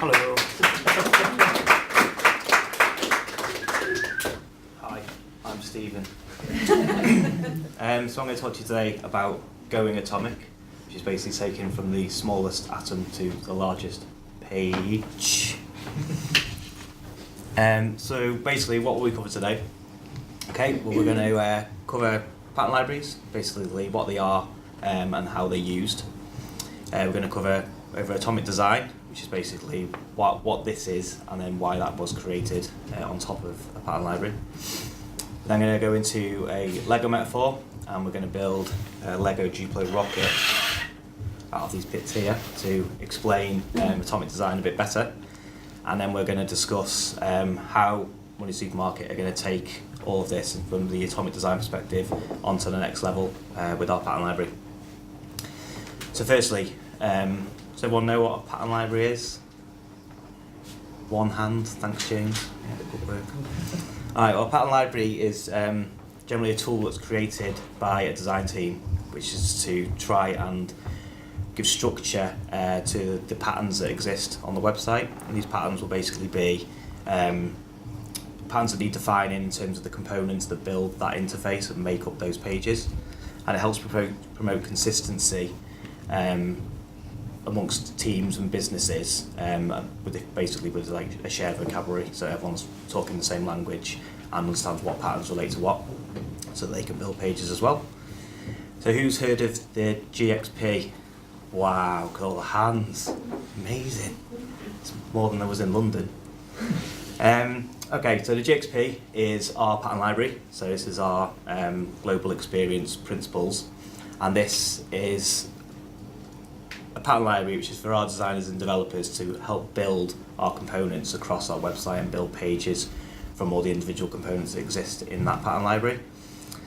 Hello. Hi, I'm Stephen. So I'm going to talk to you today about going atomic, which is basically taking from the smallest atom to the largest page. So basically what will we cover today? Okay, well we're going to cover pattern libraries, basically what they are and how they're used. We're going to cover over atomic design, which is basically what this is and then why that was created on top of a pattern library. Then I'm going to go into a Lego metaphor, and we're going to build a Lego Duplo rocket out of these bits here to explain atomic design a bit better. And then we're going to discuss how Moneysupermarket are going to take all of this from the atomic design perspective onto the next level with our pattern library. So firstly, does everyone know what a pattern library is? One hand, thanks James. Yeah, good work. Alright, well a pattern library is generally a tool that's created by a design team, which is to try and give structure to the patterns that exist on the website. And these patterns will basically be patterns that need defining in terms of the components that build that interface and make up those pages. And it helps promote consistency amongst teams and businesses, with like a shared vocabulary, so everyone's talking the same language and understands what patterns relate to what, so that they can build pages as well. So who's heard of the GXP? Wow, look at all the hands, amazing. It's more than there was in London. Okay, so the GXP is our pattern library, so this is our global experience principles, and this is a pattern library which is for our designers and developers to help build our components across our website and build pages from all the individual components that exist in that pattern library.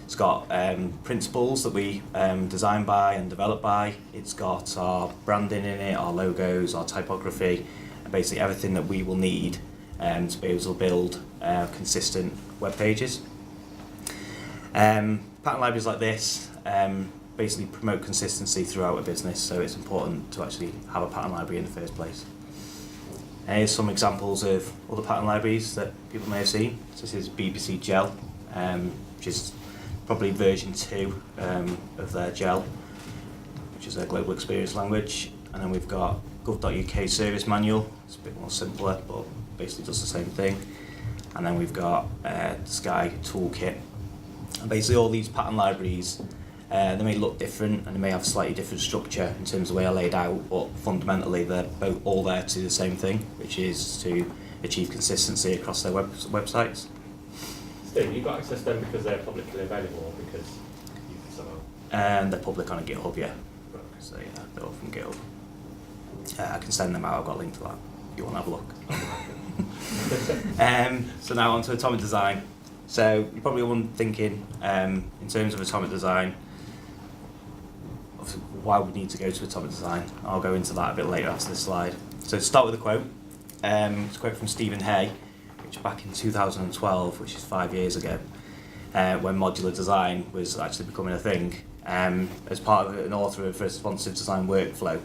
It's got principles that we design by and develop by. It's got our branding in it, our logos, our typography, and basically everything that we will need to be able to build consistent web pages. Pattern libraries like this basically promote consistency throughout a business, so it's important to actually have a pattern library in the first place. And here's some examples of other pattern libraries that people may have seen. So this is BBC Gel, which is probably version 2 of their Gel, which is their global experience language. And then we've got gov.uk service manual. It's a bit more simpler, but basically does the same thing. And then we've got Sky Toolkit. And basically all these pattern libraries, they may look different and they may have slightly different structure in terms of the way they're laid out, but fundamentally they're both all there to do the same thing, which is to achieve consistency across their websites. Steve, you got access to them because they're publicly available or because you can somehow? And they're public on a GitHub, yeah. Right. So yeah, they're all from GitHub. I can send them out, I've got a link to that if you want to have a look. So now on to atomic design. So you're probably all thinking, in terms of atomic design, why we need to go to atomic design. I'll go into that a bit later after this slide. So to start with a quote, it's a quote from Stephen Hay, which back in 2012, which is 5 years ago, when modular design was actually becoming a thing, as part of an author of responsive design workflow.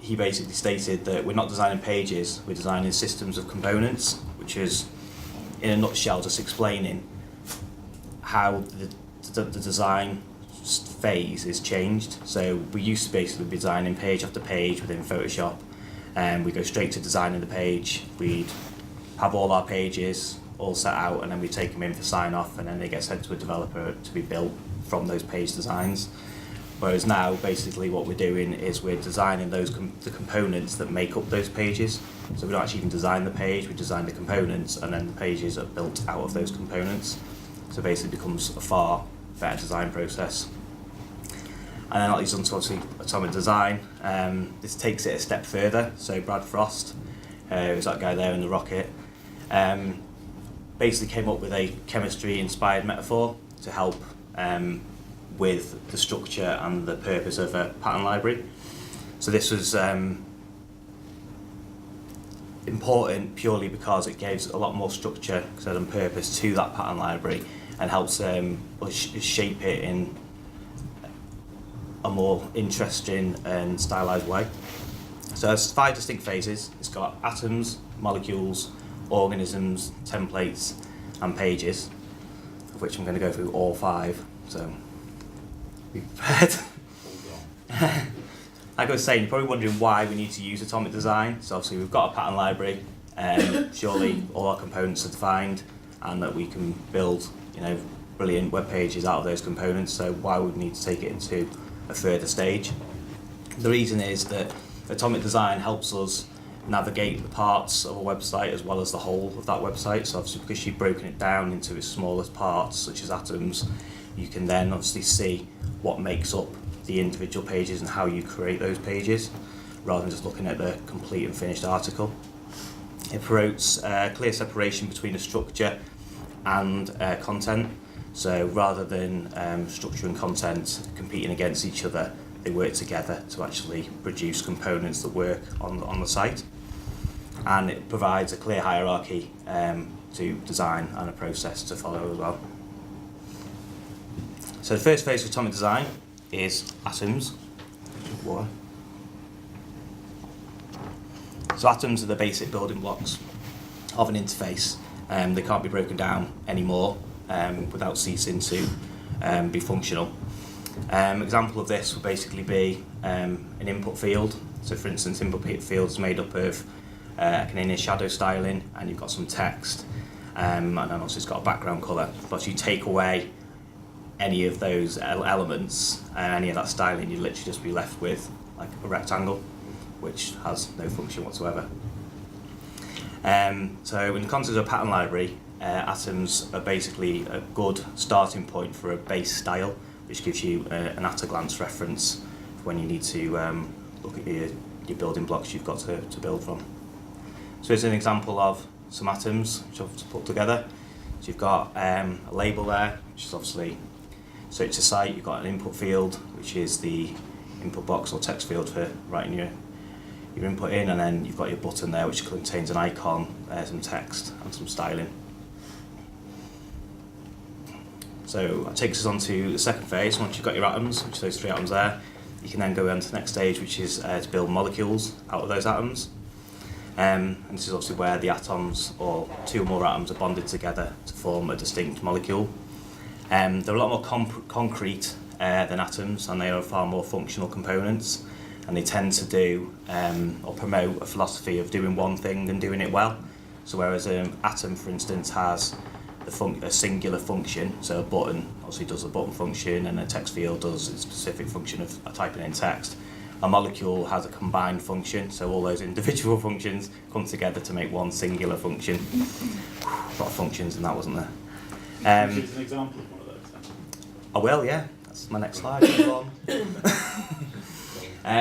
He basically stated that we're not designing pages, we're designing systems of components, which is, in a nutshell, just explaining how the design phase is changed. So we used to basically be designing page after page within Photoshop, and we go straight to designing the page. We'd have all our pages all set out, and then we take them in for sign off, and then they get sent to a developer to be built from those page designs. Whereas now, basically, what we're doing is we're designing the components that make up those pages. So we don't actually even design the page, we design the components, and then the pages are built out of those components. So basically, it becomes a far better design process. And then that leads on to obviously atomic design. This takes it a step further. So Brad Frost, who's that guy there in the rocket, basically came up with a chemistry-inspired metaphor to help with the structure and the purpose of a pattern library. So this was important purely because it gives a lot more structure and purpose to that pattern library and helps shape it in a more interesting and stylized way. So there's 5 distinct phases. It's got atoms, molecules, organisms, templates, and pages, of which I'm going to go through all 5. So be prepared. Like I was saying, you're probably wondering why we need to use atomic design. So obviously we've got a pattern library, surely all our components are defined, and that we can build, brilliant web pages out of those components. So why would we need to take it into a further stage? The reason is that atomic design helps us navigate the parts of a website as well as the whole of that website. So obviously because you've broken it down into its smallest parts, such as atoms, you can then obviously see what makes up the individual pages and how you create those pages, rather than just looking at the complete and finished article. It promotes clear separation between the structure and content. So rather than structure and content competing against each other, they work together to actually produce components that work on the site. And it provides a clear hierarchy to design and a process to follow as well. So the first phase of atomic design is atoms. Water. So atoms are the basic building blocks of an interface. They can't be broken down anymore without ceasing to be functional. Example of this would basically be an input field. So for instance, input field is made up of an inner shadow styling, and you've got some text, and then also it's got a background colour. But you take away any of those elements, any of that styling, you'd literally just be left with like a rectangle, which has no function whatsoever. So in the context of a pattern library, atoms are basically a good starting point for a base style, which gives you an at-a-glance reference when you need to look at your building blocks you've got to build from. So here's an example of some atoms which I've put together. So you've got a label there, which is obviously search the site. You've got an input field, which is the input box or text field for writing your input in, and then you've got your button there, which contains an icon, some text, and some styling. So that takes us on to the second phase. Once you've got your atoms, which are those 3 atoms there, you can then go on to the next stage, which is to build molecules out of those atoms. And this is obviously where the atoms, or 2 or more atoms, are bonded together to form a distinct molecule. They're a lot more concrete than atoms, and they are far more functional components, and they tend to do or promote a philosophy of doing one thing and doing it well. So whereas an atom, for instance, has a singular function, so a button obviously does a button function, and a text field does a specific function of typing in text, a molecule has a combined function, so all those individual functions come together to make one singular function. A lot of functions in that, wasn't there? Which is an example of one of those then? I will, yeah. That's my next slide.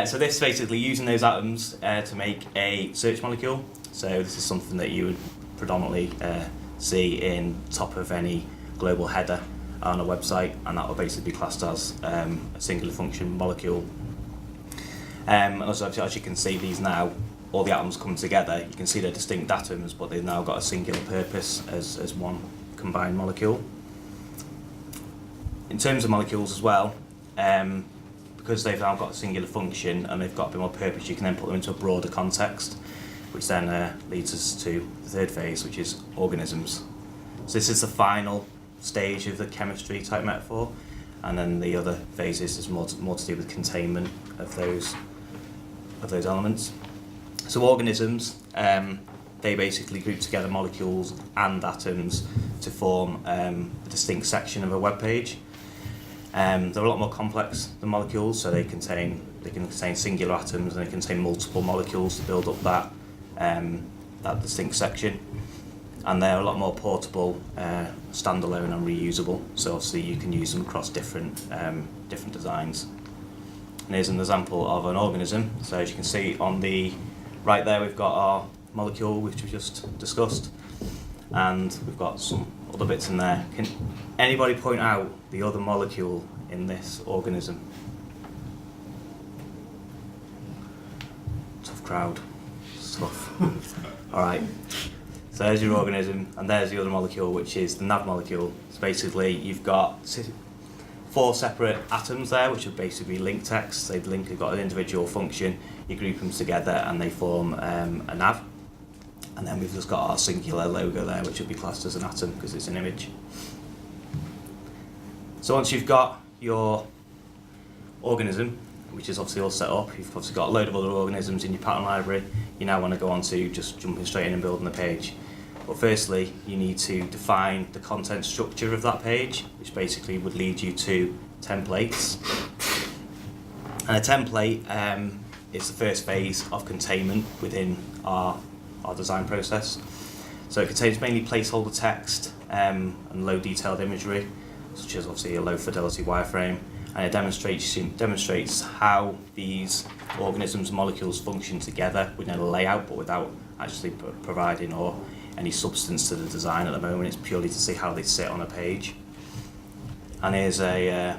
So this is basically using those atoms to make a search molecule. So this is something that you would predominantly see in top of any global header on a website, and that will basically be classed as a singular function molecule. And also, as you can see, these now, all the atoms come together. You can see they're distinct atoms, but they've now got a singular purpose as one combined molecule. In terms of molecules as well, because they've now got a singular function and they've got a bit more purpose, you can then put them into a broader context, which then leads us to the third phase, which is organisms. So this is the final stage of the chemistry type metaphor, and then the other phases is more to do with containment of those elements. So organisms, they basically group together molecules and atoms to form a distinct section of a web page. They're a lot more complex than molecules, so they can contain singular atoms, and they contain multiple molecules to build up that distinct section. And they're a lot more portable, standalone, and reusable. So obviously you can use them across different designs. And here's an example of an organism. So as you can see on the right there, we've got our molecule, which we just discussed, and we've got some other bits in there. Can anybody point out the other molecule in this organism? Tough crowd. It's tough. All right. So there's your organism, and there's the other molecule, which is the nav molecule. So basically, you've got 4 separate atoms there, which are basically link text. They've got an individual function. You group them together and they form a nav. And then we've just got our singular logo there, which will be classed as an atom because it's an image. So once you've got your organism, which is obviously all set up, you've obviously got a load of other organisms in your pattern library, you now want to go on to just jumping straight in and building the page. But firstly, you need to define the content structure of that page, which basically would lead you to templates. And a template is the first phase of containment within our design process. So it contains mainly placeholder text and low detailed imagery, such as obviously a low fidelity wireframe, and it demonstrates how these organisms and molecules function together within a layout, but without actually providing or any substance to the design at the moment. It's purely to see how they sit on a page. And here's a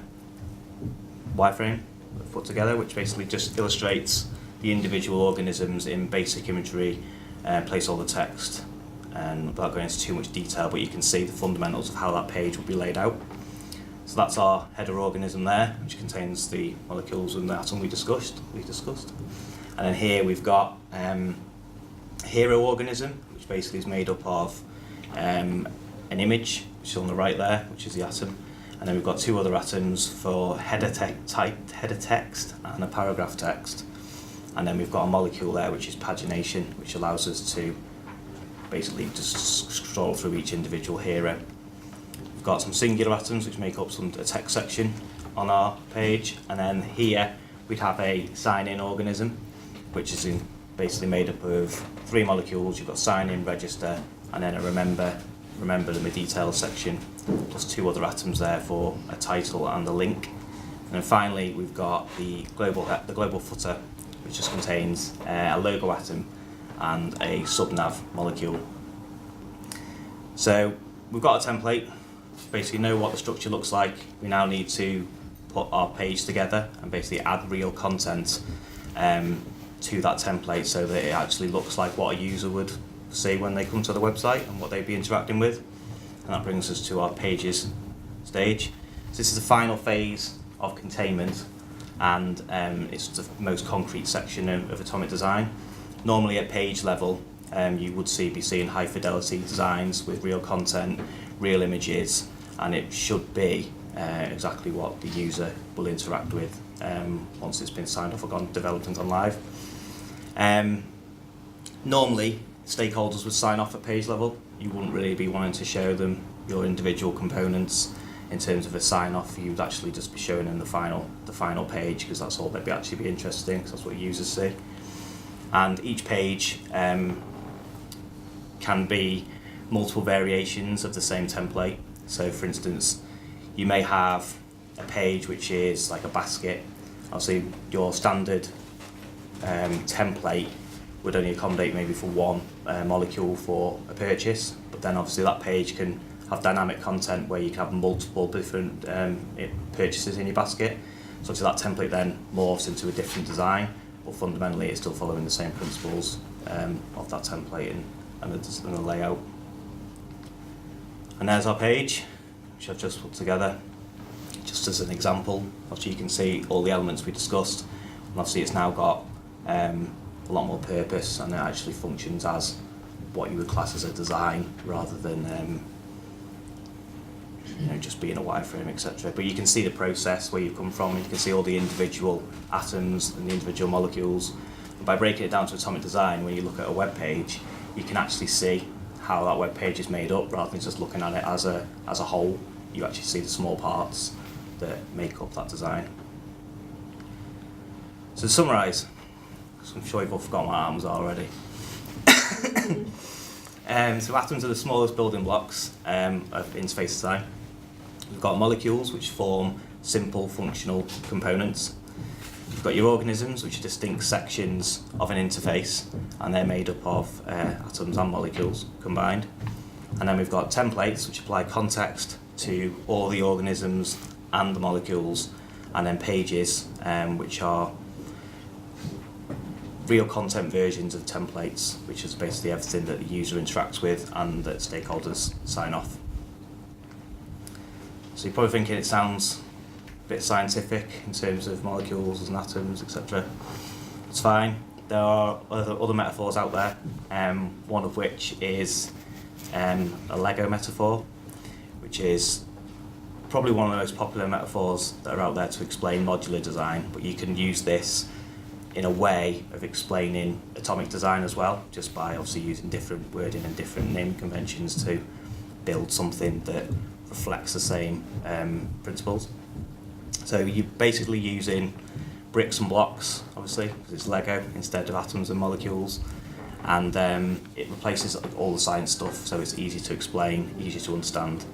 wireframe put together, which basically just illustrates the individual organisms in basic imagery, placeholder text, and without going into too much detail, but you can see the fundamentals of how that page will be laid out. So that's our header organism there, which contains the molecules and the atom we discussed. And then here we've got hero organism, which basically is made up of an image, which is on the right there, which is the atom. And then we've got 2 other atoms for header text and a paragraph text. And then we've got a molecule there, which is pagination, which allows us to basically just scroll through each individual hero. We've got some singular atoms, which make up a text section on our page. And then here we'd have a sign-in organism, which is basically made up of 3 molecules. You've got sign-in, register, and then a remember the details section, plus 2 other atoms there for a title and a link. And then finally we've got the global footer, which just contains a logo atom and a subnav molecule. So we've got a template, basically know what the structure looks like. We now need to put our page together and basically add real content to that template so that it actually looks like what a user would see when they come to the website and what they'd be interacting with. And that brings us to our pages stage. So this is the final phase of containment, and it's the most concrete section of atomic design. Normally at page level, you would be seeing high fidelity designs with real content, real images, and it should be exactly what the user will interact with once it's been signed off or developed and gone live. Normally, stakeholders would sign off at page level. You wouldn't really be wanting to show them your individual components in terms of a sign off. You'd actually just be showing them the final page, because that's all they'd actually be interested in, because that's what users see. And each page can be multiple variations of the same template. So for instance, you may have a page which is like a basket. Obviously your standard template would only accommodate maybe for 1 molecule for a purchase, but then obviously that page can have dynamic content where you can have multiple different purchases in your basket. So obviously that template then morphs into a different design, but fundamentally it's still following the same principles of that template and the layout. And there's our page, which I've just put together just as an example. Obviously you can see all the elements we discussed, and obviously it's now got a lot more purpose, and it actually functions as what you would class as a design rather than just being a wireframe, etc. But you can see the process where you've come from, and you can see all the individual atoms and the individual molecules. And by breaking it down to atomic design, when you look at a web page, you can actually see how that web page is made up rather than just looking at it as a whole. You actually see the small parts that make up that design. So to summarise, because I'm sure you've all forgotten what atoms are already. So atoms are the smallest building blocks of interface design. We've got molecules, which form simple functional components. You've got your organisms, which are distinct sections of an interface, and they're made up of atoms and molecules combined. And then we've got templates, which apply context to all the organisms and the molecules, and then pages, which are real content versions of templates, which is basically everything that the user interacts with and that stakeholders sign off. So you're probably thinking it sounds bit scientific in terms of molecules and atoms, etc. It's fine. There are other metaphors out there, one of which is a Lego metaphor, which is probably one of the most popular metaphors that are out there to explain modular design, but you can use this in a way of explaining atomic design as well, just by obviously using different wording and different naming conventions to build something that reflects the same principles. So you're basically using bricks and blocks, obviously, because it's Lego instead of atoms and molecules, and it replaces all the science stuff, so it's easy to explain, easy to understand,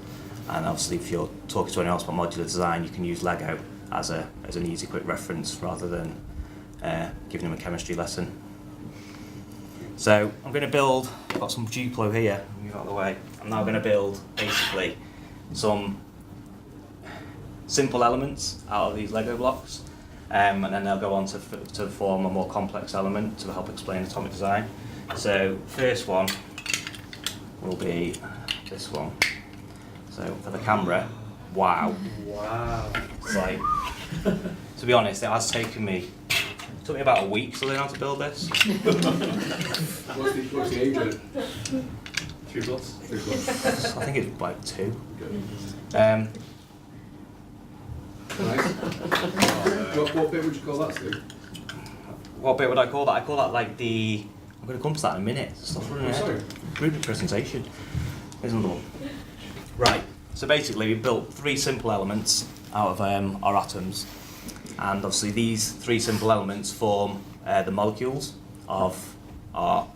and obviously if you're talking to anyone else about modular design, you can use Lego as an easy, quick reference rather than giving them a chemistry lesson. So I'm going to build, I've got some Duplo here, move out of the way. I'm now going to build basically some simple elements out of these Lego blocks, and then they'll go on to form a more complex element to help explain atomic design. So first one will be this one. So for the camera, wow. Wow. It's like, to be honest, it has taken me about a week to learn how to build this. What's the age of it? 3 plus. 3 plus. I think it's like 2. Nice. What bit would you call that, Steve? What bit would I call that? I call that like the... I'm going to come to that in a minute. Stop running ahead. Sorry. Rude presentation. Here's another one. Right, so basically we built 3 simple elements out of our atoms, and obviously these 3 simple elements form the molecules of our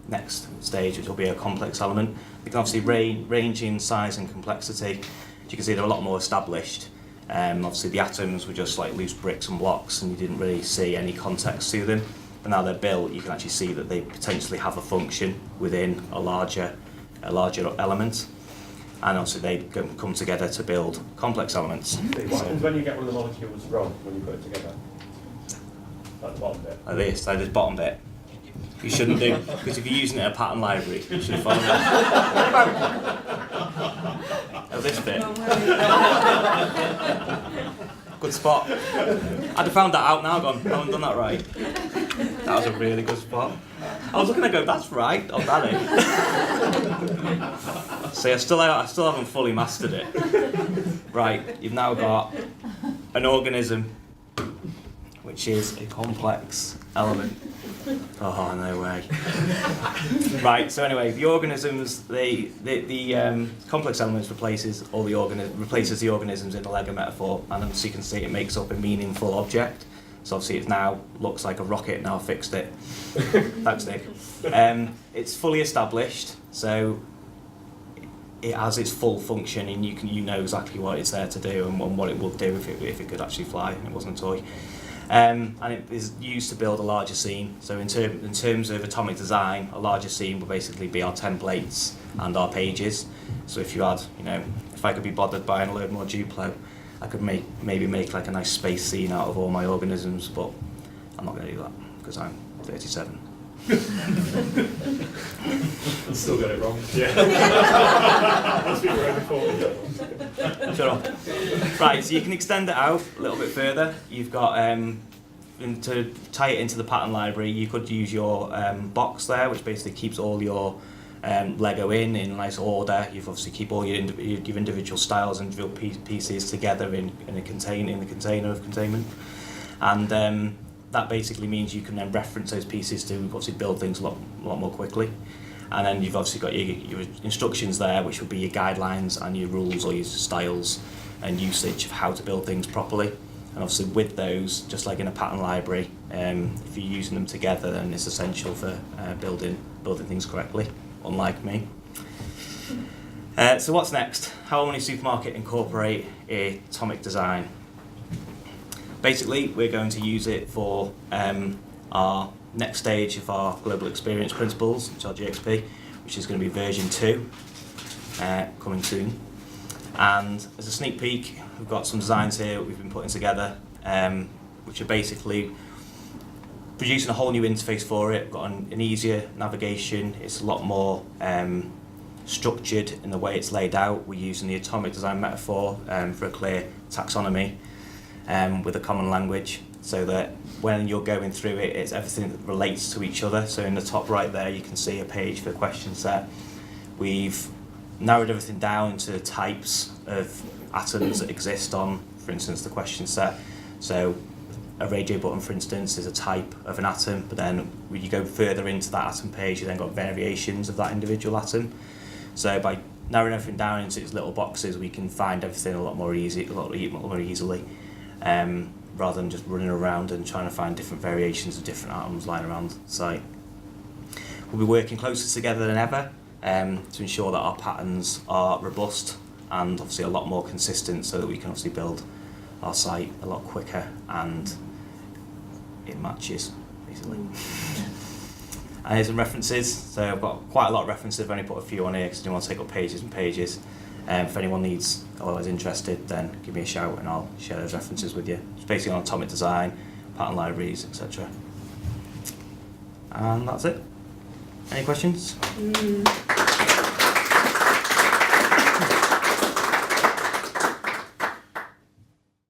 next stage, which will be a complex element. They can obviously range in size and complexity. As you can see, they're a lot more established. Obviously the atoms were just like loose bricks and blocks, and you didn't really see any context to them. But now they're built, you can actually see that they potentially have a function within a larger element. And obviously they come together to build complex elements. What happens when you get one of the molecules wrong when you put it together? Like the bottom bit. Like this bottom bit. You shouldn't do, because if you're using it in a pattern library, you should follow this. Oh, this bit. Good spot. I'd have found that out now, gone, I haven't done that right. That was a really good spot. I was looking to go, that's right, oh, that is. See, I still haven't fully mastered it. Right, you've now got an organism, which is a complex element. Oh, no way. Right, so anyway, the organisms, the complex elements replaces the organisms in the Lego metaphor, and as you can see, it makes up a meaningful object. So obviously it now looks like a rocket, now I've fixed it. Thanks, Nick. It's fully established, so it has its full function, and you know exactly what it's there to do and what it would do if it could actually fly and it wasn't a toy. And it is used to build a larger scene. So in terms of atomic design, a larger scene will basically be our templates and our pages. So if you had, if I could be bothered buying a load more Duplo, I could maybe make like a nice space scene out of all my organisms, but I'm not going to do that because I'm 37. I still got it wrong. Yeah. Must be right before. Shut up. Right, so you can extend it out a little bit further. You've got to tie it into the pattern library. You could use your box there, which basically keeps all your Lego in a nice order. You've obviously keep all your individual styles and individual pieces together in the container of containment, and that basically means you can then reference those pieces to obviously build things a lot more quickly. And then you've obviously got your instructions there, which would be your guidelines and your rules or your styles and usage of how to build things properly. And obviously with those, just like in a pattern library, if you're using them together, then it's essential for building things correctly, unlike me. So what's next? How will Moneysupermarket incorporate atomic design? Basically, we're going to use it for our next stage of our global experience principles, which are GXP, which is going to be version 2, coming soon. And as a sneak peek, we've got some designs here that we've been putting together, which are basically producing a whole new interface for it. We've got an easier navigation. It's a lot more structured in the way it's laid out. We're using the atomic design metaphor for a clear taxonomy. with a common language, so that when you're going through it, it's everything that relates to each other. So in the top right there, you can see a page for the question set. We've narrowed everything down to types of atoms that exist on, for instance, the question set. So a radio button, for instance, is a type of an atom, but then when you go further into that atom page, you then got variations of that individual atom. So by narrowing everything down into its little boxes, we can find everything a lot more easily, rather than just running around and trying to find different variations of different atoms lying around the site. We'll be working closer together than ever to ensure that our patterns are robust and obviously a lot more consistent, so that we can obviously build our site a lot quicker and it matches, basically. And here's some references. So I've got quite a lot of references. I've only put a few on here because I didn't want to take up pages and pages. If anyone needs or is interested, then give me a shout and I'll share those references with you. It's basically on atomic design, pattern libraries, etc. And that's it. Any questions?